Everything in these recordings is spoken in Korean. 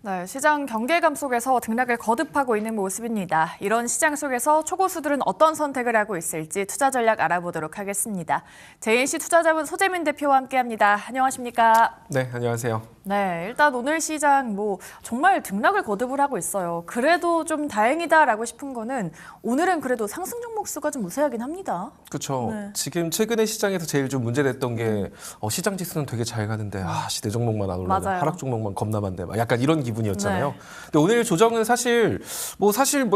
네, 시장 경계감 속에서 등락을 거듭하고 있는 모습입니다. 이런 시장 속에서 초고수들은 어떤 선택을 하고 있을지 투자 전략 알아보도록 하겠습니다. JNC 투자자문 소재민 대표와 함께합니다. 안녕하십니까? 네, 안녕하세요. 네, 일단 오늘 시장 정말 등락을 거듭을 하고 있어요. 그래도 좀 다행이다라고 싶은 거는 오늘은 그래도 상승 종목 수가 좀 우세하긴 합니다. 그렇죠. 네. 지금 최근에 시장에서 제일 좀 문제됐던 게 시장 지수는 되게 잘 가는데 시대 종목만 안 올라가, 맞아요. 하락 종목만 겁나 많대, 약간 이런 기분이었잖아요. 네. 근데 오늘 조정은 사실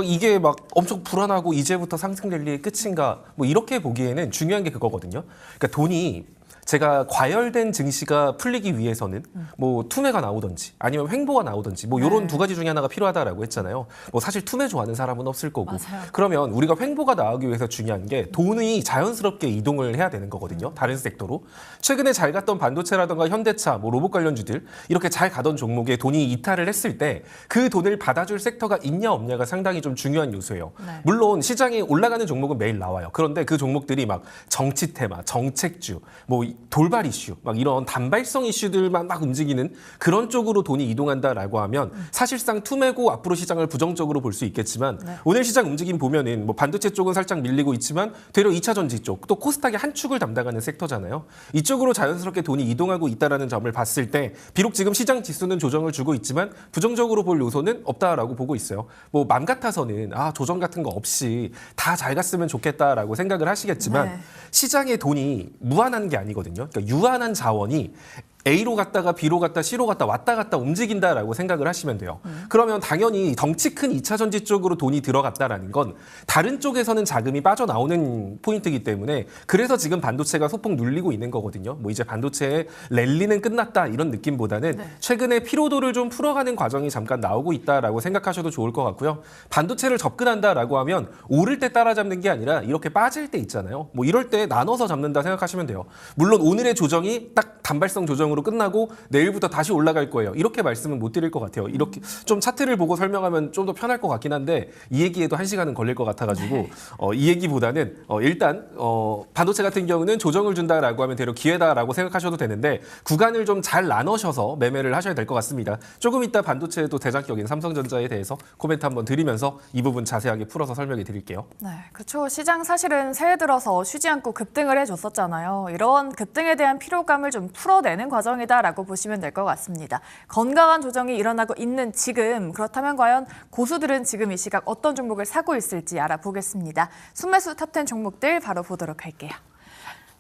이게 막 엄청 불안하고 이제부터 상승 랠리의 끝인가 이렇게 보기에는 중요한 게 그거거든요. 그러니까 돈이 제가 과열된 증시가 풀리기 위해서는 투매가 나오든지 아니면 횡보가 나오든지 이런 두 가지 중에 하나가 필요하다라고 했잖아요. 사실 투매 좋아하는 사람은 없을 거고. 맞아요. 그러면 우리가 횡보가 나오기 위해서 중요한 게 돈이 자연스럽게 이동을 해야 되는 거거든요. 다른 섹터로. 최근에 잘 갔던 반도체라든가 현대차, 로봇 관련주들 이렇게 잘 가던 종목에 돈이 이탈을 했을 때 그 돈을 받아줄 섹터가 있냐 없냐가 상당히 좀 중요한 요소예요. 네. 물론 시장에 올라가는 종목은 매일 나와요. 그런데 그 종목들이 막 정치 테마, 정책주, 돌발 이슈, 이런 단발성 이슈들만 움직이는 그런 쪽으로 돈이 이동한다라고 하면 사실상 투매고 앞으로 시장을 부정적으로 볼 수 있겠지만 네. 오늘 시장 움직임 보면은 반도체 쪽은 살짝 밀리고 있지만 되려 2차 전지 쪽, 또 코스닥의 한 축을 담당하는 섹터잖아요. 이쪽으로 자연스럽게 돈이 이동하고 있다라는 점을 봤을 때 비록 지금 시장 지수는 조정을 주고 있지만 부정적으로 볼 요소는 없다라고 보고 있어요. 맘 같아서는 조정 같은 거 없이 다 잘 갔으면 좋겠다라고 생각을 하시겠지만 네. 시장에 돈이 무한한 게 아니거든요. 그러니까 유한한 자원이 A로 갔다가 B로 갔다 C로 갔다 왔다 갔다 움직인다라고 생각을 하시면 돼요. 그러면 당연히 덩치 큰 2차 전지 쪽으로 돈이 들어갔다라는 건 다른 쪽에서는 자금이 빠져나오는 포인트이기 때문에 그래서 지금 반도체가 소폭 눌리고 있는 거거든요. 이제 반도체의 랠리는 끝났다 이런 느낌보다는 최근에 피로도를 좀 풀어가는 과정이 잠깐 나오고 있다라고 생각하셔도 좋을 것 같고요. 반도체를 접근한다라고 하면 오를 때 따라잡는 게 아니라 이렇게 빠질 때 있잖아요. 이럴 때 나눠서 잡는다 생각하시면 돼요. 물론 오늘의 조정이 딱 단발성 조정 으로 끝나고 내일부터 다시 올라갈 거예요. 이렇게 말씀은 못 드릴 것 같아요. 이렇게 좀 차트를 보고 설명하면 좀 더 편할 것 같긴 한데 이 얘기에도 1시간은 걸릴 것 같아가지고 이 얘기보다는 일단 반도체 같은 경우는 조정을 준다라고 하면 대략 기회다라고 생각하셔도 되는데 구간을 좀 잘 나눠셔서 매매를 하셔야 될 것 같습니다. 조금 이따 반도체도 대장격인 삼성전자에 대해서 코멘트 한번 드리면서 이 부분 자세하게 풀어서 설명해 드릴게요. 네, 그렇죠. 시장 사실은 새해 들어서 쉬지 않고 급등을 해줬었잖아요. 이런 급등에 대한 피로감을 좀 풀어내는 과정이다라고 보시면 될 것 같습니다. 건강한 조정이 일어나고 있는 지금, 그렇다면 과연 고수들은 지금 이 시각 어떤 종목을 사고 있을지 알아보겠습니다. 순매수 탑10 종목들 바로 보도록 할게요.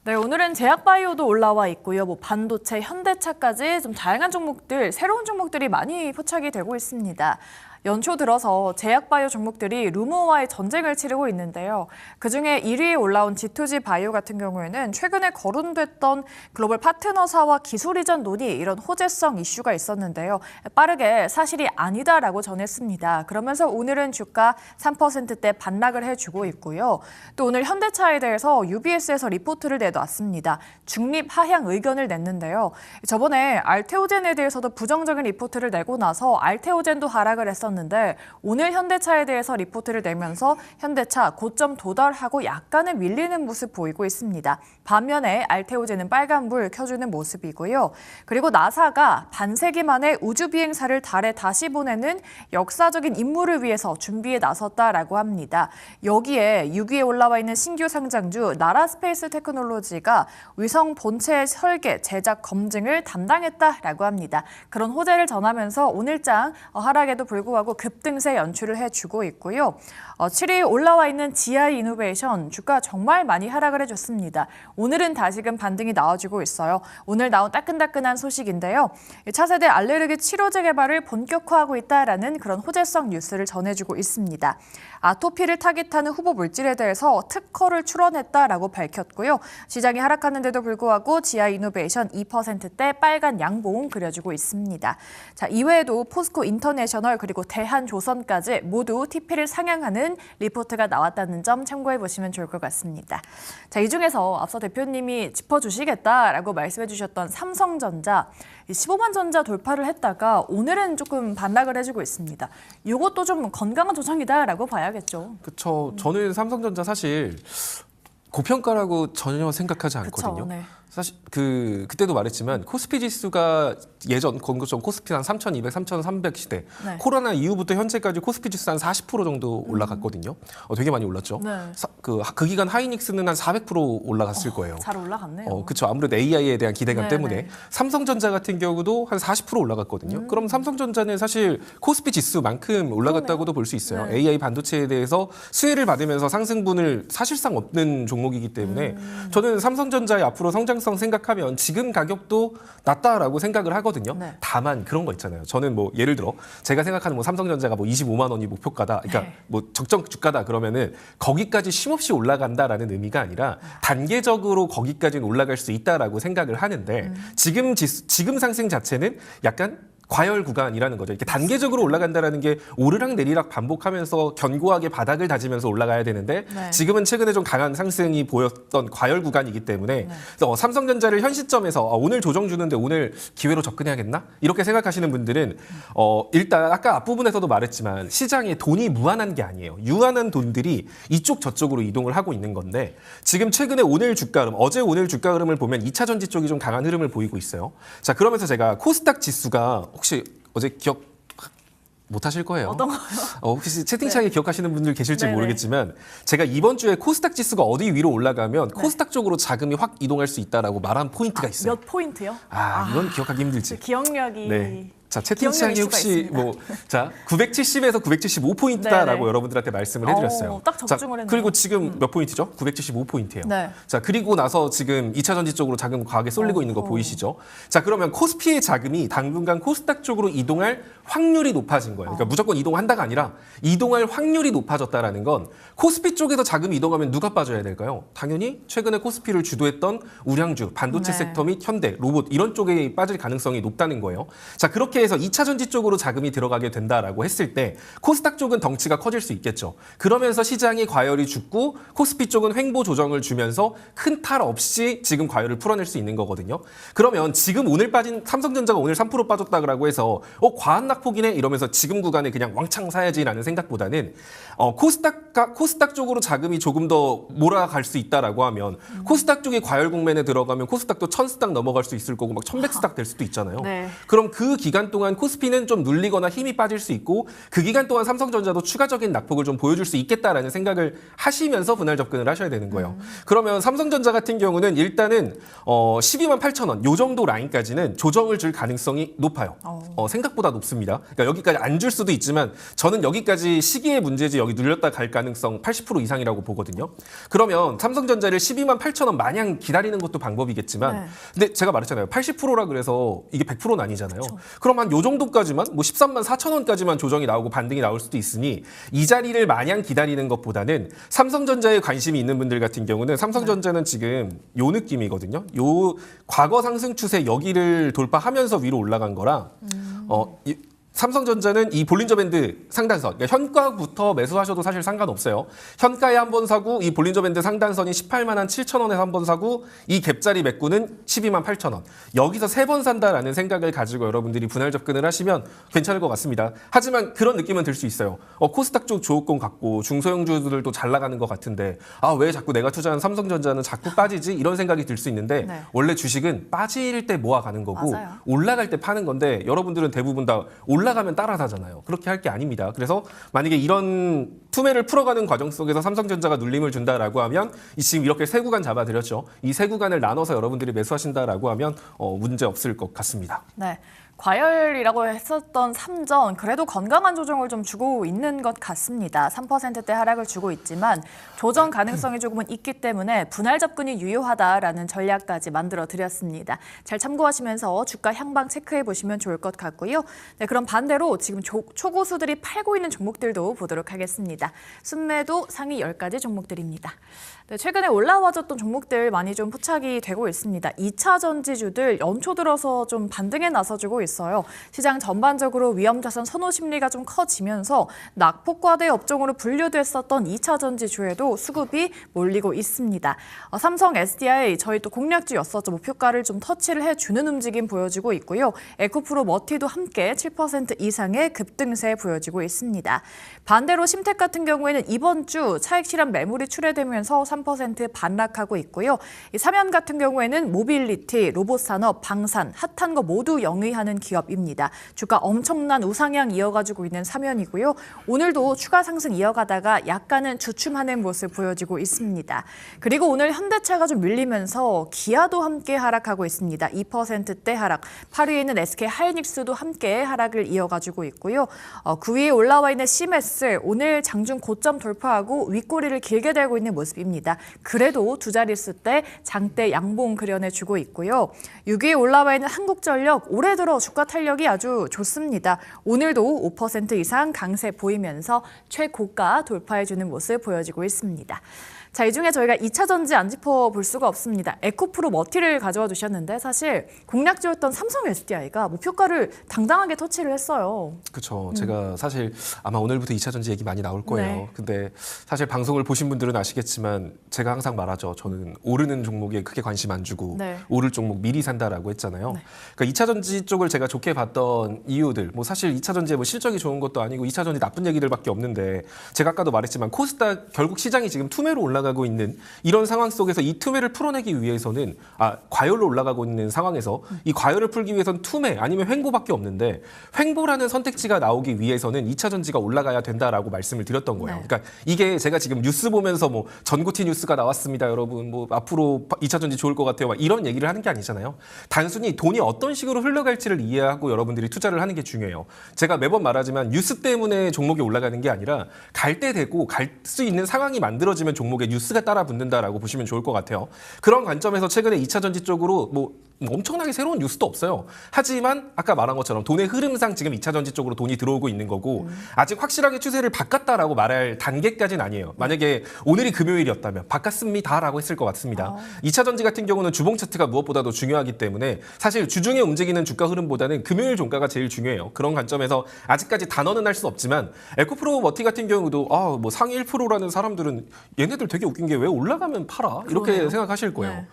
네, 오늘은 제약바이오도 올라와 있고요. 반도체, 현대차까지 좀 다양한 종목들, 새로운 종목들이 많이 포착이 되고 있습니다. 연초 들어서 제약바이오 종목들이 루머와의 전쟁을 치르고 있는데요. 그중에 1위에 올라온 G2G 바이오 같은 경우에는 최근에 거론됐던 글로벌 파트너사와 기술 이전 논의 이런 호재성 이슈가 있었는데요. 빠르게 사실이 아니다라고 전했습니다. 그러면서 오늘은 주가 3%대 반락을 해주고 있고요. 또 오늘 현대차에 대해서 UBS에서 리포트를 내놨습니다. 중립 하향 의견을 냈는데요. 저번에 알테오젠에 대해서도 부정적인 리포트를 내고 나서 알테오젠도 하락을 했었는데 오늘 현대차에 대해서 리포트를 내면서 현대차 고점 도달하고 약간은 밀리는 모습 보이고 있습니다. 반면에 알테오젠은 빨간불 켜주는 모습이고요. 그리고 나사가 반세기 만에 우주 비행사를 달에 다시 보내는 역사적인 임무를 위해서 준비에 나섰다라고 합니다. 여기에 6위에 올라와 있는 신규 상장주 나라스페이스 테크놀로지가 위성 본체 설계, 제작 검증을 담당했다라고 합니다. 그런 호재를 전하면서 오늘장 하락에도 불구하고 급등세 연출을 해주고 있고요. 7위에 올라와 있는 GI 이노베이션 주가 정말 많이 하락을 해줬습니다. 오늘은 다시금 반등이 나와주고 있어요. 오늘 나온 따끈따끈한 소식인데요. 차세대 알레르기 치료제 개발을 본격화하고 있다라는 그런 호재성 뉴스를 전해주고 있습니다. 아토피를 타깃하는 후보 물질에 대해서 특허를 출원했다라고 밝혔고요. 시장이 하락하는데도 불구하고 GI 이노베이션 2%대 빨간 양봉 그려주고 있습니다. 자, 이외에도 포스코 인터내셔널 그리고 대한조선까지 모두 TP를 상향하는 리포트가 나왔다는 점 참고해 보시면 좋을 것 같습니다. 자, 이 중에서 앞서 대표님이 짚어주시겠다라고 말씀해 주셨던 삼성전자 15만 전자 돌파를 했다가 오늘은 조금 반락을 해주고 있습니다. 이것도 좀 건강한 조정이다라고 봐야겠죠. 그렇죠. 저는 삼성전자 사실 고평가라고 전혀 생각하지 않거든요. 그쵸, 네. 사실 그때도 말했지만 코스피 지수가 예전 건국전 코스피 한 3,200, 3,300 시대 네. 코로나 이후부터 현재까지 코스피 지수 한 40% 정도 올라갔거든요. 되게 많이 올랐죠. 네. 그 기간 하이닉스는 한 400% 올라갔을 거예요. 잘 올라갔네요. 그렇죠. 아무래도 AI에 대한 기대감 네, 때문에 네. 삼성전자 같은 경우도 한 40% 올라갔거든요. 그럼 삼성전자는 사실 코스피 지수만큼 올라갔다고도 볼 수 있어요. 네. AI 반도체에 대해서 수혜를 받으면서 상승분을 사실상 없는 종목이기 때문에 저는 삼성전자의 앞으로 성장성 생각하면 지금 가격도 낮다라고 생각을 하거든요. 네. 다만 그런 거 있잖아요. 저는 뭐 예를 들어 제가 생각하는 뭐 삼성전자가 뭐 25만 원이 목표가다. 그러니까 네. 뭐 적정 주가다 그러면은 거기까지 쉼없이 올라간다라는 의미가 아니라 단계적으로 거기까지는 올라갈 수 있다라고 생각을 하는데 지금 상승 자체는 약간 과열 구간이라는 거죠. 이렇게 단계적으로 올라간다라는 게 오르락 내리락 반복하면서 견고하게 바닥을 다지면서 올라가야 되는데 네. 지금은 최근에 좀 강한 상승이 보였던 과열 구간이기 때문에 그래서 삼성전자를 현 시점에서 오늘 조정 주는데 오늘 기회로 접근해야겠나? 이렇게 생각하시는 분들은 일단 아까 앞부분에서도 말했지만 시장에 돈이 무한한 게 아니에요. 유한한 돈들이 이쪽 저쪽으로 이동을 하고 있는 건데 지금 최근에 오늘 주가 흐름, 어제 오늘 주가 흐름을 보면 2차 전지 쪽이 좀 강한 흐름을 보이고 있어요. 자, 그러면서 제가 코스닥 지수가 혹시 어제 기억 못 하실 거예요. 어떤 거요? 혹시 채팅창에 기억하시는 분들 계실지 네네. 모르겠지만 제가 이번 주에 코스닥 지수가 어디 위로 올라가면 코스닥 쪽으로 자금이 확 이동할 수 있다라고 말한 포인트가 있어요. 몇 포인트요? 이건 기억하기 힘들지. 기억력이 네. 자, 채팅창에 기억력일 수가 혹시 있습니다. 970에서 975포인트다라고 네네. 여러분들한테 말씀을 해드렸어요. 딱 적중을 했네요. 그리고 지금 몇 포인트죠? 975포인트예요. 네. 자, 그리고 나서 지금 2차 전지 쪽으로 자금 과하게 쏠리고 있는 거 보이시죠? 자, 그러면 코스피의 자금이 당분간 코스닥 쪽으로 이동할 확률이 높아진 거예요. 그러니까 무조건 이동한다가 아니라 이동할 확률이 높아졌다라는 건 코스피 쪽에서 자금이 이동하면 누가 빠져야 될까요? 당연히 최근에 코스피를 주도했던 우량주, 반도체 네. 섹터 및 현대, 로봇 이런 쪽에 빠질 가능성이 높다는 거예요. 자, 그렇게 해서 2차 전지 쪽으로 자금이 들어가게 된다라고 했을 때 코스닥 쪽은 덩치가 커질 수 있겠죠. 그러면서 시장이 과열이 죽고 코스피 쪽은 횡보 조정을 주면서 큰 탈 없이 지금 과열을 풀어낼 수 있는 거거든요. 그러면 지금 오늘 빠진 삼성전자가 오늘 3% 빠졌다고 해서 과한 낙폭이네 이러면서 지금 구간에 그냥 왕창 사야지라는 생각보다는 코스닥 쪽으로 자금이 조금 더 몰아갈 수 있다라고 하면 코스닥 쪽이 과열 국면에 들어가면 코스닥도 1000스닥 넘어갈 수 있을 거고 막 1100스닥 될 수도 있잖아요. 네. 그럼 그 기간 동안 코스피는 좀 눌리거나 힘이 빠질 수 있고 그 기간 동안 삼성전자도 추가적인 낙폭을 좀 보여줄 수 있겠다라는 생각을 하시면서 분할 접근을 하셔야 되는 거예요. 그러면 삼성전자 같은 경우는 일단은 12만 8천 원 요 정도 라인까지는 조정을 줄 가능성이 높아요. 생각보다 높습니다. 그러니까 여기까지 안 줄 수도 있지만 저는 여기까지 시기의 문제지 여기 눌렸다 갈 가능성 80% 이상이라고 보거든요. 그러면 삼성전자를 12만 8천 원 마냥 기다리는 것도 방법이겠지만 네. 근데 제가 말했잖아요. 80%라 그래서 이게 100%는 아니잖아요. 그럼 한 요 정도까지만 뭐 13만 4천 원까지만 조정이 나오고 반등이 나올 수도 있으니 이 자리를 마냥 기다리는 것보다는 삼성전자에 관심이 있는 분들 같은 경우는 삼성전자는 지금 요 느낌이거든요. 요 과거 상승 추세 여기를 돌파하면서 위로 올라간 거라 삼성전자는 이 볼린저 밴드 상단선, 그러니까 현가부터 매수하셔도 사실 상관없어요. 현가에 한 번 사고 이 볼린저 밴드 상단선이 18만 7천 원에 한 번 사고 이 갭자리 메꾸는 12만 8천 원. 여기서 3번 산다라는 생각을 가지고 여러분들이 분할 접근을 하시면 괜찮을 것 같습니다. 하지만 그런 느낌은 들 수 있어요. 코스닥 쪽 조업권 갖고 중소형주들도 잘 나가는 것 같은데 왜 자꾸 내가 투자한 삼성전자는 자꾸 빠지지? 이런 생각이 들 수 있는데 네. 원래 주식은 빠질 때 모아가는 거고 맞아요. 올라갈 때 파는 건데 여러분들은 대부분 다 올라가면 따라 사잖아요. 그렇게 할 게 아닙니다. 그래서 만약에 이런 투매를 풀어가는 과정 속에서 삼성전자가 눌림을 준다라고 하면 지금 이렇게 세 구간 잡아드렸죠. 이 세 구간을 나눠서 여러분들이 매수하신다라고 하면 문제 없을 것 같습니다. 네. 과열이라고 했었던 삼전 그래도 건강한 조정을 좀 주고 있는 것 같습니다. 3%대 하락을 주고 있지만 조정 가능성이 조금은 있기 때문에 분할 접근이 유효하다라는 전략까지 만들어 드렸습니다. 잘 참고하시면서 주가 향방 체크해 보시면 좋을 것 같고요. 네, 그럼 반대로 지금 초고수들이 팔고 있는 종목들도 보도록 하겠습니다. 순매도 상위 10가지 종목들입니다. 네, 최근에 올라와줬던 종목들 많이 좀 포착이 되고 있습니다. 2차 전지주들 연초 들어서 좀 반등에 나서주고 있습니다. 있어요. 시장 전반적으로 위험자산 선호 심리가 좀 커지면서 낙폭과대 업종으로 분류됐었던 2차 전지주에도 수급이 몰리고 있습니다. 삼성 SDI 저희 또 공략주였었죠. 목표가를 좀 터치를 해주는 움직임 보여주고 있고요. 에코프로 머티도 함께 7% 이상의 급등세 보여지고 있습니다. 반대로 심텍 같은 경우에는 이번 주 차익 실현 매물이 출회되면서 3% 반락하고 있고요. 이 사면 같은 경우에는 모빌리티, 로봇산업, 방산, 핫한 거 모두 영위하는 기업입니다. 주가 엄청난 우상향 이어가지고 있는 사면이고요. 오늘도 추가 상승 이어가다가 약간은 주춤하는 모습 보여지고 있습니다. 그리고 오늘 현대차가 좀 밀리면서 기아도 함께 하락하고 있습니다. 2%대 하락. 8위에 있는 SK 하이닉스도 함께 하락을 이어가지고 있고요. 9위에 올라와 있는 시메스 오늘 장중 고점 돌파하고 윗꼬리를 길게 달고 있는 모습입니다. 그래도 두 자릿수 때 장대 양봉 그려내주고 있고요. 6위에 올라와 있는 한국전력 올해 들어 주가 탄력이 아주 좋습니다. 오늘도 5% 이상 강세 보이면서 최고가 돌파해주는 모습 보여지고 있습니다. 자, 이 중에 저희가 2차 전지 안 짚어볼 수가 없습니다. 에코프로 머티를 가져와 주셨는데 사실 공략주였던 삼성 SDI가 목표가를 당당하게 터치를 했어요. 그렇죠. 제가 사실 아마 오늘부터 2차 전지 얘기 많이 나올 거예요. 네. 근데 사실 방송을 보신 분들은 아시겠지만 제가 항상 말하죠. 저는 오르는 종목에 크게 관심 안 주고 네. 오를 종목 미리 산다라고 했잖아요. 네. 그러니까 2차 전지 쪽을 제가 좋게 봤던 이유들, 뭐 사실 2차 전지의 뭐 실적이 좋은 것도 아니고 2차 전지 나쁜 얘기들밖에 없는데 제가 아까도 말했지만 코스닥 결국 시장이 지금 투매로 올라가고 있는 이런 상황 속에서 이 투매를 풀어내기 위해서는 과열로 올라가고 있는 상황에서 이 과열을 풀기 위해서는 투매 아니면 횡보밖에 없는데 횡보라는 선택지가 나오기 위해서는 2차 전지가 올라가야 된다라고 말씀을 드렸던 거예요. 네. 그러니까 이게 제가 지금 뉴스 보면서 뭐 전고티 뉴스가 나왔습니다, 여러분. 뭐 앞으로 2차 전지 좋을 것 같아요. 막 이런 얘기를 하는 게 아니잖아요. 단순히 돈이 어떤 식으로 흘러갈지를 이해하고 여러분들이 투자를 하는 게 중요해요. 제가 매번 말하지만 뉴스 때문에 종목이 올라가는 게 아니라 갈 때 되고 갈 수 있는 상황이 만들어지면 종목에 뉴스가 따라 붙는다라고 보시면 좋을 것 같아요. 그런 관점에서 최근에 2차 전지 쪽으로 뭐 엄청나게 새로운 뉴스도 없어요. 하지만 아까 말한 것처럼 돈의 흐름상 지금 2차 전지 쪽으로 돈이 들어오고 있는 거고 아직 확실하게 추세를 바꿨다라고 말할 단계까지는 아니에요. 만약에 오늘이 금요일이었다면 바꿨습니다라고 했을 것 같습니다. 2차 전지 같은 경우는 주봉 차트가 무엇보다도 중요하기 때문에 사실 주중에 움직이는 주가 흐름보다는 금요일 종가가 제일 중요해요. 그런 관점에서 아직까지 단언은 할 수 없지만 에코프로 머티 같은 경우도 뭐 상위 1%라는 사람들은 얘네들 되게 웃긴 게 왜 올라가면 팔아? 이렇게 그러네요. 생각하실 거예요. 네.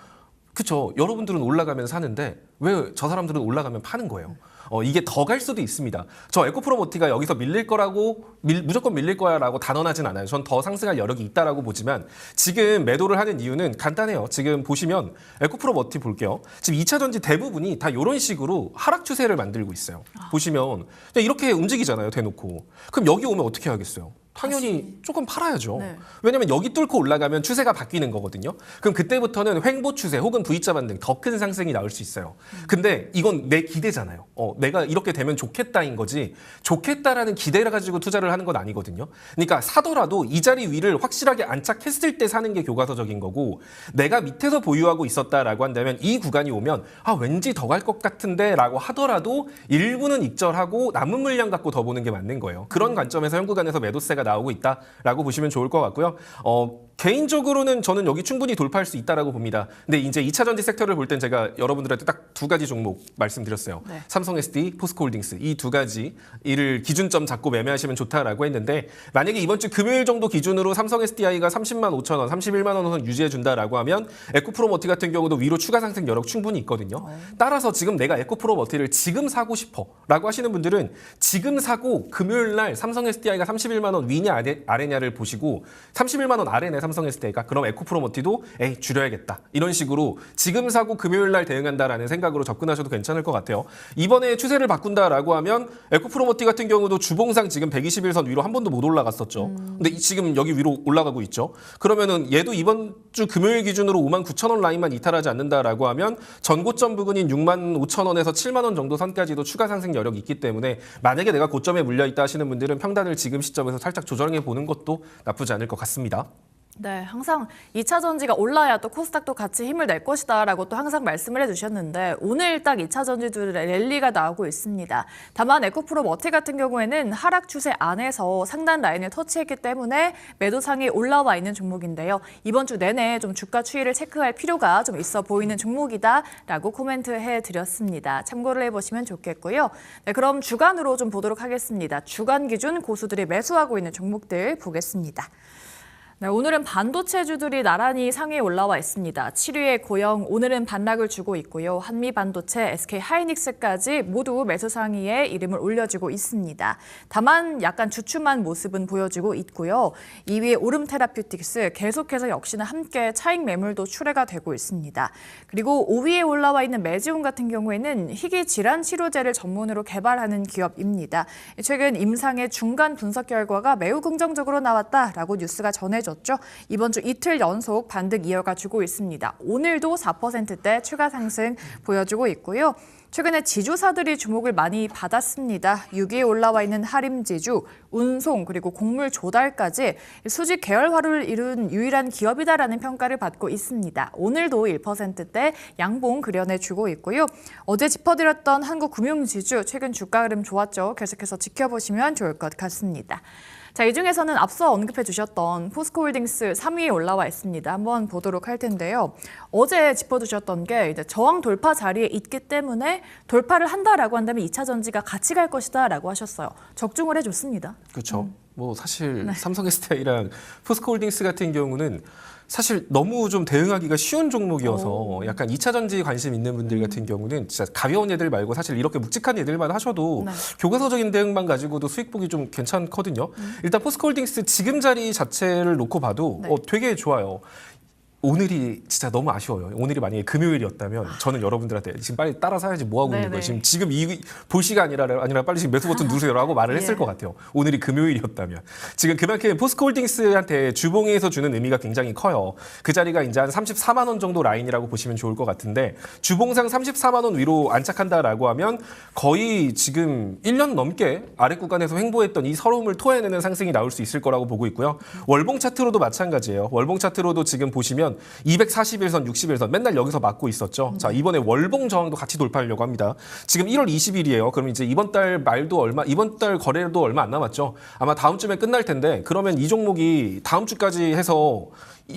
그렇죠. 여러분들은 올라가면 사는데 왜 저 사람들은 올라가면 파는 거예요. 이게 더 갈 수도 있습니다. 저 에코프로 머티가 여기서 밀릴 거라고 무조건 밀릴 거야라고 단언하진 않아요. 전 더 상승할 여력이 있다라고 보지만 지금 매도를 하는 이유는 간단해요. 지금 보시면 에코프로 머티 볼게요. 지금 2차 전지 대부분이 다 이런 식으로 하락 추세를 만들고 있어요. 보시면 그냥 이렇게 움직이잖아요. 대놓고. 그럼 여기 오면 어떻게 하겠어요? 당연히 조금 팔아야죠. 네. 왜냐하면 여기 뚫고 올라가면 추세가 바뀌는 거거든요. 그럼 그때부터는 횡보 추세 혹은 V자 반등 더 큰 상승이 나올 수 있어요. 근데 이건 내 기대잖아요. 내가 이렇게 되면 좋겠다인 거지 좋겠다라는 기대를 가지고 투자를 하는 건 아니거든요. 그러니까 사더라도 이 자리 위를 확실하게 안착했을 때 사는 게 교과서적인 거고 내가 밑에서 보유하고 있었다라고 한다면 이 구간이 오면 왠지 더 갈 것 같은데 라고 하더라도 일부는 익절하고 남은 물량 갖고 더 보는 게 맞는 거예요. 그런 관점에서 현 구간에서 매도세가 나오고 있다라고 보시면 좋을 것 같고요. 개인적으로는 저는 여기 충분히 돌파할 수 있다라고 봅니다. 근데 이제 2차 전지 섹터를 볼 땐 제가 여러분들한테 딱 두 가지 종목 말씀드렸어요. 네. 삼성 SD, 포스코홀딩스 이 두 가지 이를 기준점 잡고 매매하시면 좋다라고 했는데 만약에 이번 주 금요일 정도 기준으로 삼성 SDI가 30만 5천 원, 31만 원 유지해 준다라고 하면 에코프로 머티 같은 경우도 위로 추가 상승 여력 충분히 있거든요. 따라서 지금 내가 에코프로 머티를 지금 사고 싶어라고 하시는 분들은 지금 사고 금요일 날 삼성 SDI가 31만 원 위냐 아래냐를 보시고 31만 원 아래네 삼성 SDI가 그럼 에코프로 머티도 줄여야겠다. 이런 식으로 지금 사고 금요일 날 대응한다라는 생각으로 접근하셔도 괜찮을 것 같아요. 이번에 추세를 바꾼다라고 하면 에코프로 머티 같은 경우도 주봉상 지금 121선 위로 한 번도 못 올라갔었죠. 근데 지금 여기 위로 올라가고 있죠. 그러면은 얘도 이번 주 금요일 기준으로 5만 9천 원 라인만 이탈하지 않는다라고 하면 전고점 부근인 6만 5천 원에서 7만 원 정도 선까지도 추가 상승 여력이 있기 때문에 만약에 내가 고점에 물려 있다 하시는 분들은 평단을 지금 시점에서 살짝 조정해 보는 것도 나쁘지 않을 것 같습니다. 네, 항상 2차 전지가 올라야 또 코스닥도 같이 힘을 낼 것이다라고 또 항상 말씀을 해주셨는데 오늘 딱 2차 전지들의 랠리가 나오고 있습니다. 다만 에코프로 머티 같은 경우에는 하락 추세 안에서 상단 라인을 터치했기 때문에 매도상에 올라와 있는 종목인데요. 이번 주 내내 좀 주가 추이를 체크할 필요가 좀 있어 보이는 종목이다라고 코멘트해 드렸습니다. 참고를 해보시면 좋겠고요. 네, 그럼 주간으로 좀 보도록 하겠습니다. 주간 기준 고수들이 매수하고 있는 종목들 보겠습니다. 네, 오늘은 반도체주들이 나란히 상위에 올라와 있습니다. 7위의 고영, 오늘은 반락을 주고 있고요. 한미반도체, SK하이닉스까지 모두 매수 상위에 이름을 올려주고 있습니다. 다만 약간 주춤한 모습은 보여주고 있고요. 2위의 오름테라퓨틱스, 계속해서 역시나 함께 차익 매물도 출회가 되고 있습니다. 그리고 5위에 올라와 있는 매지온 같은 경우에는 희귀 질환 치료제를 전문으로 개발하는 기업입니다. 최근 임상의 중간 분석 결과가 매우 긍정적으로 나왔다라고 뉴스가 전해졌습니다. 이번 주 이틀 연속 반등 이어가주고 있습니다. 오늘도 4%대 추가 상승 보여주고 있고요. 최근에 지주사들이 주목을 많이 받았습니다. 6위에 올라와 있는 하림지주, 운송 그리고 곡물 조달까지 수직 계열화를 이룬 유일한 기업이다라는 평가를 받고 있습니다. 오늘도 1%대 양봉 그려내주고 있고요. 어제 짚어드렸던 한국금융지주 최근 주가 흐름 좋았죠. 계속해서 지켜보시면 좋을 것 같습니다. 자, 이 중에서는 앞서 언급해 주셨던 포스코홀딩스 3위에 올라와 있습니다. 한번 보도록 할 텐데요. 어제 짚어주셨던 게 이제 저항 돌파 자리에 있기 때문에 돌파를 한다라고 한다면 2차 전지가 같이 갈 것이다라고 하셨어요. 적중을 해줬습니다. 그렇죠. 뭐 사실 삼성SDI랑 포스코홀딩스 같은 경우는 사실 너무 좀 대응하기가 쉬운 종목이어서 약간 2차 전지 관심 있는 분들 같은 경우는 진짜 가벼운 애들 말고 사실 이렇게 묵직한 애들만 하셔도 교과서적인 대응만 가지고도 수익 보기 좀 괜찮거든요. 일단 포스코홀딩스 지금 자리 자체를 놓고 봐도 되게 좋아요. 오늘이 진짜 너무 아쉬워요. 오늘이 만약에 금요일이었다면 저는 여러분들한테 지금 빨리 따라 사야지 뭐 하고 있는 거예요. 지금 이 볼 시간 아니라 빨리 지금 매수 버튼 누르세요라고 말을 했을 것 같아요. 오늘이 금요일이었다면 지금 그만큼 포스코홀딩스한테 주봉에서 주는 의미가 굉장히 커요. 그 자리가 이제 한 34만 원 정도 라인이라고 보시면 좋을 것 같은데 주봉상 34만 원 위로 안착한다라고 하면 거의 지금 1년 넘게 아래 구간에서 횡보했던 이 서러움을 토해내는 상승이 나올 수 있을 거라고 보고 있고요. 월봉 차트로도 마찬가지예요. 월봉 차트로도 지금 보시면 241선, 61선 맨날 여기서 막고 있었죠. 자, 이번에 월봉 저항도 같이 돌파하려고 합니다. 지금 1월 20일이에요. 그럼 이제 이번 달 거래도 얼마 안 남았죠. 아마 다음 주면 끝날 텐데 그러면 이 종목이 다음 주까지 해서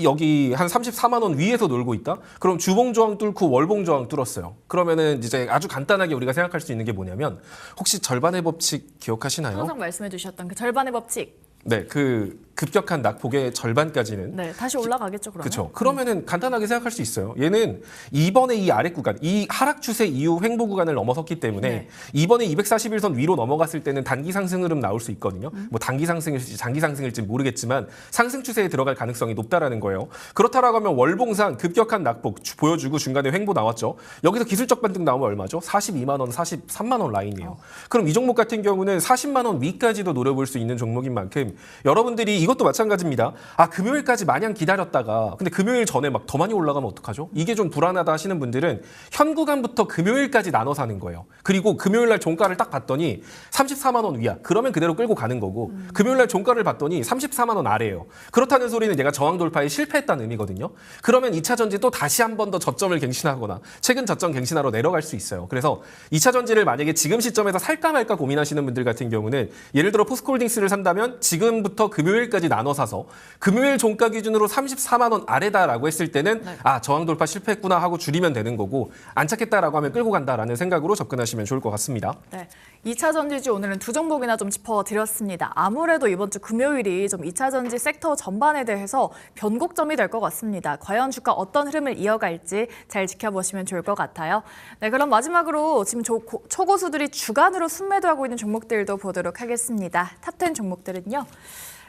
여기 한 34만 원 위에서 놀고 있다? 그럼 주봉 저항 뚫고 월봉 저항 뚫었어요. 그러면은 이제 아주 간단하게 우리가 생각할 수 있는 게 뭐냐면 혹시 절반의 법칙 기억하시나요? 항상 말씀해 주셨던 그 절반의 법칙. 네, 그 급격한 낙폭의 절반까지는 다시 올라가겠죠, 그러면. 그렇죠. 그러면은 간단하게 생각할 수 있어요. 얘는 이번에 이 아래 구간, 이 하락 추세 이후 횡보 구간을 넘어섰기 때문에 이번에 241선 위로 넘어갔을 때는 단기 상승 흐름 나올 수 있거든요. 뭐 단기 상승일지 장기 상승일지 모르겠지만 상승 추세에 들어갈 가능성이 높다라는 거예요. 그렇다라고 하면 월봉상 급격한 낙폭 보여주고 중간에 횡보 나왔죠. 여기서 기술적 반등 나오면 얼마죠? 42만 원, 43만 원 라인이에요. 그럼 이 종목 같은 경우는 40만 원 위까지도 노려볼 수 있는 종목인 만큼 여러분들이 이것도 마찬가지입니다. 아, 금요일까지 마냥 기다렸다가 근데 금요일 전에 막 더 많이 올라가면 어떡하죠? 이게 좀 불안하다 하시는 분들은 현 구간부터 금요일까지 나눠 사는 거예요. 그리고 금요일 날 종가를 딱 봤더니 34만 원 위야. 그러면 그대로 끌고 가는 거고 금요일 날 종가를 봤더니 34만 원 아래예요. 그렇다는 소리는 얘가 저항 돌파에 실패했다는 의미거든요. 그러면 2차 전지 또 다시 한 번 더 저점을 갱신하거나 최근 저점 갱신하러 내려갈 수 있어요. 그래서 2차 전지를 만약에 지금 시점에서 살까 말까 고민하시는 분들 같은 경우는 예를 들어 포스코홀딩스를 산다면 지금부터 금요일까지 나눠 사서 금요일 종가 기준으로 34만 원 아래다라고 했을 때는 아, 저항 돌파 실패했구나 하고 줄이면 되는 거고 안 찾겠다라고 하면 끌고 간다라는 생각으로 접근하시면 좋을 것 같습니다. 네, 2차 전지주 오늘은 두 종목이나 좀 짚어드렸습니다. 아무래도 이번 주 금요일이 좀 2차 전지 섹터 전반에 대해서 변곡점이 될 것 같습니다. 과연 주가 어떤 흐름을 이어갈지 잘 지켜보시면 좋을 것 같아요. 네, 그럼 마지막으로 지금 초고수들이 주간으로 순매도하고 있는 종목들도 보도록 하겠습니다. 탑10 종목들은요.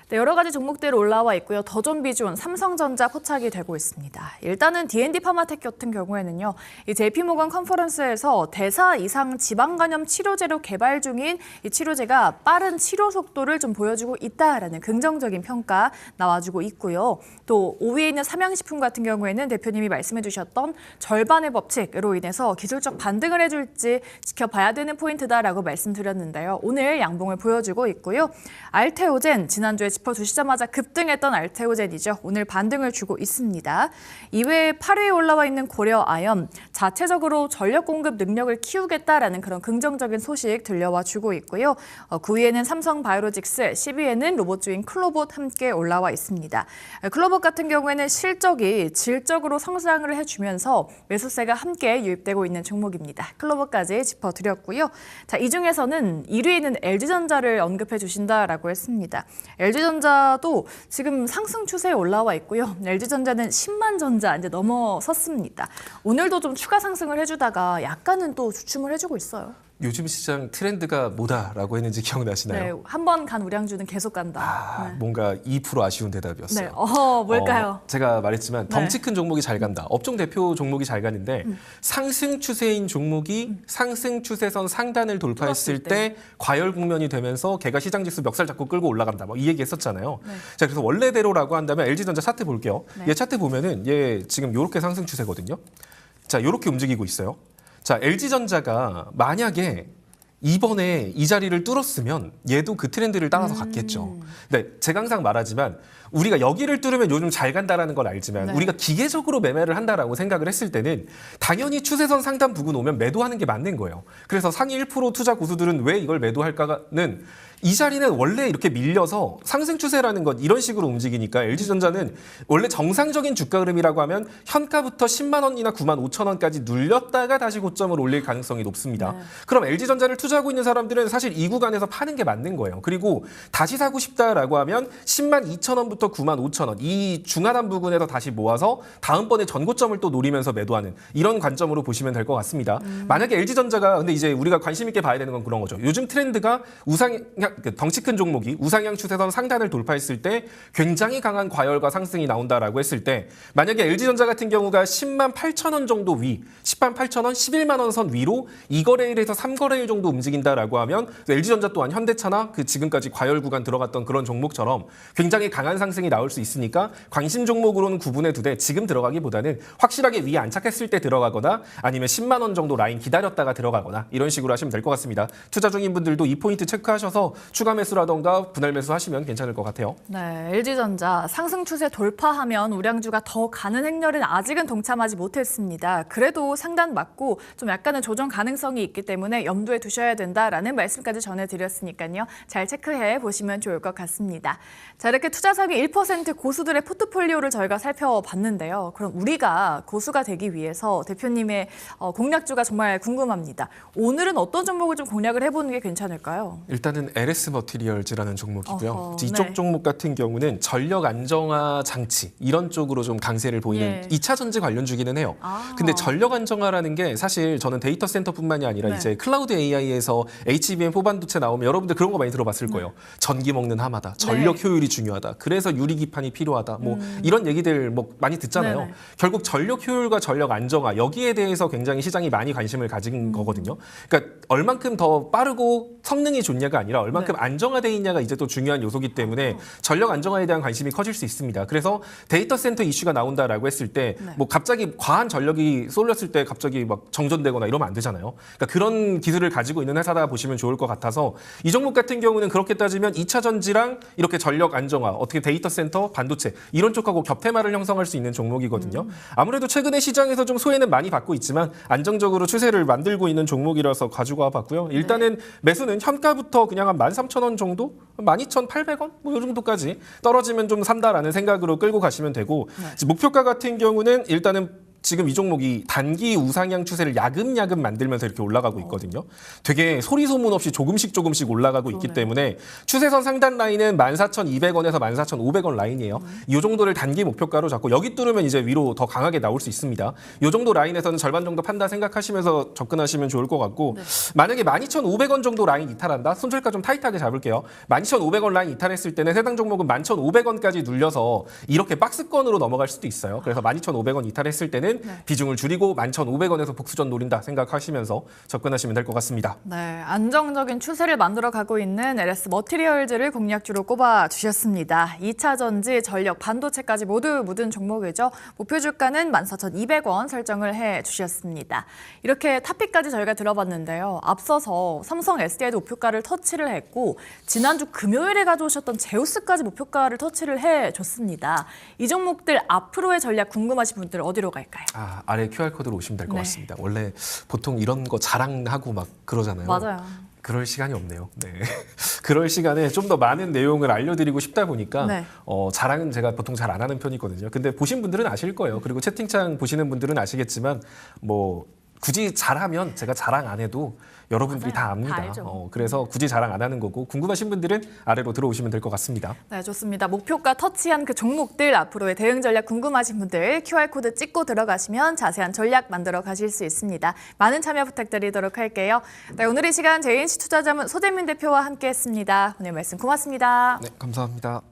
네, 여러 가지 종목들 올라와 있고요. 더존 비주온, 삼성전자 포착이 되고 있습니다. 일단은 D&D 파마텍 같은 경우에는요. 이 JP모건 컨퍼런스에서 대사 이상 지방간염 치료제로 개발 중인 이 치료제가 빠른 치료 속도를 좀 보여주고 있다라는 긍정적인 평가 나와주고 있고요. 또 5위에 있는 삼양식품 같은 경우에는 대표님이 말씀해 주셨던 절반의 법칙으로 인해서 기술적 반등을 해줄지 지켜봐야 되는 포인트다라고 말씀드렸는데요. 오늘 양봉을 보여주고 있고요. 알테오젠 지난주에 짚어주시자마자 급등했던 알테오젠이죠. 오늘 반등을 주고 있습니다. 이외에 8위에 올라와 있는 고려아연, 자체적으로 전력 공급 능력을 키우겠다라는 그런 긍정적인 소식 들려와 주고 있고요. 9위에는 삼성바이오로직스, 10위에는 로봇주인 클로봇 함께 올라와 있습니다. 클로봇 같은 경우에는 실적이 질적으로 성장을 해주면서 매수세가 함께 유입되고 있는 종목입니다. 클로봇까지 짚어드렸고요. 자, 이 중에서는 1위는 LG전자를 언급해 주신다라고 했습니다. LG전자도 지금 상승 추세에 올라와 있고요. LG전자는 10만 전자 이제 넘어섰습니다. 오늘도 좀 추가 상승을 해주다가 약간은 또 주춤을 해주고 있어요. 요즘 시장 트렌드가 뭐다라고 했는지 기억나시나요? 네, 한 번 간 우량주는 계속 간다. 네. 뭔가 2% 아쉬운 대답이었어요. 네, 뭘까요? 제가 말했지만 네. 덩치 큰 종목이 잘 간다. 업종 대표 종목이 잘 가는데 상승 추세인 종목이 상승 추세선 상단을 돌파했을 때 과열 국면이 되면서 걔가 시장 지수 멱살 잡고 끌고 올라간다. 뭐 이 얘기 했었잖아요. 네. 자, 그래서 원래대로라고 한다면 LG전자 차트 볼게요. 네. 얘 차트 보면은 얘 지금 이렇게 상승 추세거든요. 자, 이렇게 움직이고 있어요. 자, LG전자가 만약에 이번에 이 자리를 뚫었으면 얘도 그 트렌드를 따라서 갔겠죠. 네, 제가 항상 말하지만 우리가 여기를 뚫으면 요즘 잘 간다라는 걸 알지만 네. 우리가 기계적으로 매매를 한다라고 생각을 했을 때는 당연히 추세선 상단 부근 오면 매도하는 게 맞는 거예요. 그래서 상위 1% 투자 고수들은 왜 이걸 매도할까는 이 자리는 원래 이렇게 밀려서 상승 추세라는 건 이런 식으로 움직이니까 LG전자는 원래 정상적인 주가 흐름이라고 하면 현가부터 10만 원이나 9만 5천 원까지 눌렸다가 다시 고점을 올릴 가능성이 높습니다. 네. 그럼 LG전자를 투자하고 있는 사람들은 사실 이 구간에서 파는 게 맞는 거예요. 그리고 다시 사고 싶다라고 하면 10만 2천 원부터 9만 5천 원 이 중하단 부근에서 다시 모아서 다음번에 전고점을 또 노리면서 매도하는 이런 관점으로 보시면 될 것 같습니다. 만약에 LG전자가 근데 이제 우리가 관심 있게 봐야 되는 건 그런 거죠. 요즘 트렌드가 덩치 큰 종목이 우상향 추세선 상단을 돌파했을 때 굉장히 강한 과열과 상승이 나온다라고 했을 때 만약에 LG전자 같은 경우가 10만 8천 원 정도 위, 10만 8천 원, 11만 원 선 위로 2거래일에서 3거래일 정도 움직인다라고 하면 LG전자 또한 현대차나 그 지금까지 과열 구간 들어갔던 그런 종목처럼 굉장히 강한 상승이 나올 수 있으니까 관심 종목으로는 구분해 두되 지금 들어가기보다는 확실하게 위에 안착했을 때 들어가거나 아니면 10만 원 정도 라인 기다렸다가 들어가거나 이런 식으로 하시면 될 것 같습니다. 투자 중인 분들도 이 포인트 체크하셔서 추가 매수라던가 분할 매수하시면 괜찮을 것 같아요. 네, LG전자 상승 추세 돌파하면 우량주가 더 가는 행렬은 아직은 동참하지 못했습니다. 그래도 상단 맞고 좀 약간의 조정 가능성이 있기 때문에 염두에 두셔야 된다라는 말씀까지 전해드렸으니까요. 잘 체크해 보시면 좋을 것 같습니다. 자, 이렇게 투자 상위 1% 고수들의 포트폴리오를 저희가 살펴봤는데요. 그럼 우리가 고수가 되기 위해서 대표님의 공략주가 정말 궁금합니다. 오늘은 어떤 종목을 좀 공략을 해보는 게 괜찮을까요? 일단은 LS 머티리얼즈라는 종목이고요. 어허, 이쪽 네. 종목 같은 경우는 전력 안정화 장치 이런 쪽으로 좀 강세를 보이는 예. 2차 전지 관련주기는 해요. 아. 근데 전력 안정화라는 게 사실 저는 데이터 센터뿐만이 아니라 네. 이제 클라우드 AI에서 HBM 포반도체 나오면 여러분들 그런 거 많이 들어봤을 거예요. 전기 먹는 하마다. 전력 네. 효율이 중요하다. 그래서 유리기판이 필요하다. 뭐 이런 얘기들 뭐 많이 듣잖아요. 네네. 결국 전력 효율과 전력 안정화 여기에 대해서 굉장히 시장이 많이 관심을 가진 거거든요. 그러니까 얼만큼 더 빠르고 성능이 좋냐가 아니라 얼만큼 네. 안정화돼 있냐가 이제 또 중요한 요소기 때문에 전력 안정화에 대한 관심이 커질 수 있습니다. 그래서 데이터 센터 이슈가 나온다라고 했을 때 뭐 갑자기 과한 전력이 쏠렸을 때 갑자기 막 정전되거나 이러면 안 되잖아요. 그러니까 그런 기술을 가지고 있는 회사다 보시면 좋을 것 같아서 이 종목 같은 경우는 그렇게 따지면 2차 전지랑 이렇게 전력 안정화, 어떻게 데이터 센터, 반도체 이런 쪽하고 겹테마를 형성할 수 있는 종목이거든요. 아무래도 최근에 시장에서 좀 소외는 많이 받고 있지만 안정적으로 추세를 만들고 있는 종목이라서 가지고 와봤고요. 일단은 매수는 현가부터 그냥 한 13,000원 정도? 12,800원? 뭐 이 정도까지 떨어지면 좀 산다라는 생각으로 끌고 가시면 되고 목표가 같은 경우는 일단은 지금 이 종목이 단기 우상향 추세를 야금야금 만들면서 이렇게 올라가고 있거든요. 되게 소리 소문 없이 조금씩 올라가고 있기 때문에 추세선 상단 라인은 14,200원에서 14,500원 라인이에요. 이 정도를 단기 목표가로 잡고 여기 뚫으면 이제 위로 더 강하게 나올 수 있습니다. 이 정도 라인에서는 절반 정도 판다 생각하시면서 접근하시면 좋을 것 같고 만약에 12,500원 정도 라인 이탈한다? 손절가 좀 타이트하게 잡을게요. 12,500원 라인 이탈했을 때는 해당 종목은 11,500원까지 눌려서 이렇게 박스권으로 넘어갈 수도 있어요. 그래서 12,500원 이탈했을 때는 때는 비중을 줄이고 11,500원에서 복수전 노린다 생각하시면서 접근하시면 될 것 같습니다. 네, 안정적인 추세를 만들어 가고 있는 LS 머티리얼즈를 공략주로 꼽아 주셨습니다. 2차 전지, 전력, 반도체까지 모두 묻은 종목이죠. 목표 주가는 14,200원 설정을 해 주셨습니다. 이렇게 탑픽까지 저희가 들어봤는데요. 앞서서 삼성 SDI도 목표가를 터치를 했고 지난주 금요일에 가져오셨던 제우스까지 목표가를 터치를 해 줬습니다. 이 종목들 앞으로의 전략 궁금하신 분들 어디로 갈까요? 아래 QR코드로 오시면 될 것 네. 같습니다. 원래 보통 이런 거 자랑하고 막 그러잖아요. 맞아요. 그럴 시간이 없네요. 네. 그럴 시간에 좀 더 많은 내용을 알려드리고 싶다 보니까 네. 자랑은 제가 보통 잘 안 하는 편이거든요. 근데 보신 분들은 아실 거예요. 그리고 채팅창 보시는 분들은 아시겠지만 뭐 굳이 잘하면 제가 자랑 안 해도 여러분들이 맞아요. 다 압니다. 다 알죠. 그래서 굳이 자랑 안 하는 거고 궁금하신 분들은 아래로 들어오시면 될 것 같습니다. 네, 좋습니다. 목표가 터치한 그 종목들 앞으로의 대응 전략 궁금하신 분들 QR코드 찍고 들어가시면 자세한 전략 만들어 가실 수 있습니다. 많은 참여 부탁드리도록 할게요. 네, 오늘 이 시간 JNC 투자자문 소재민 대표와 함께했습니다. 오늘 말씀 고맙습니다. 네, 감사합니다.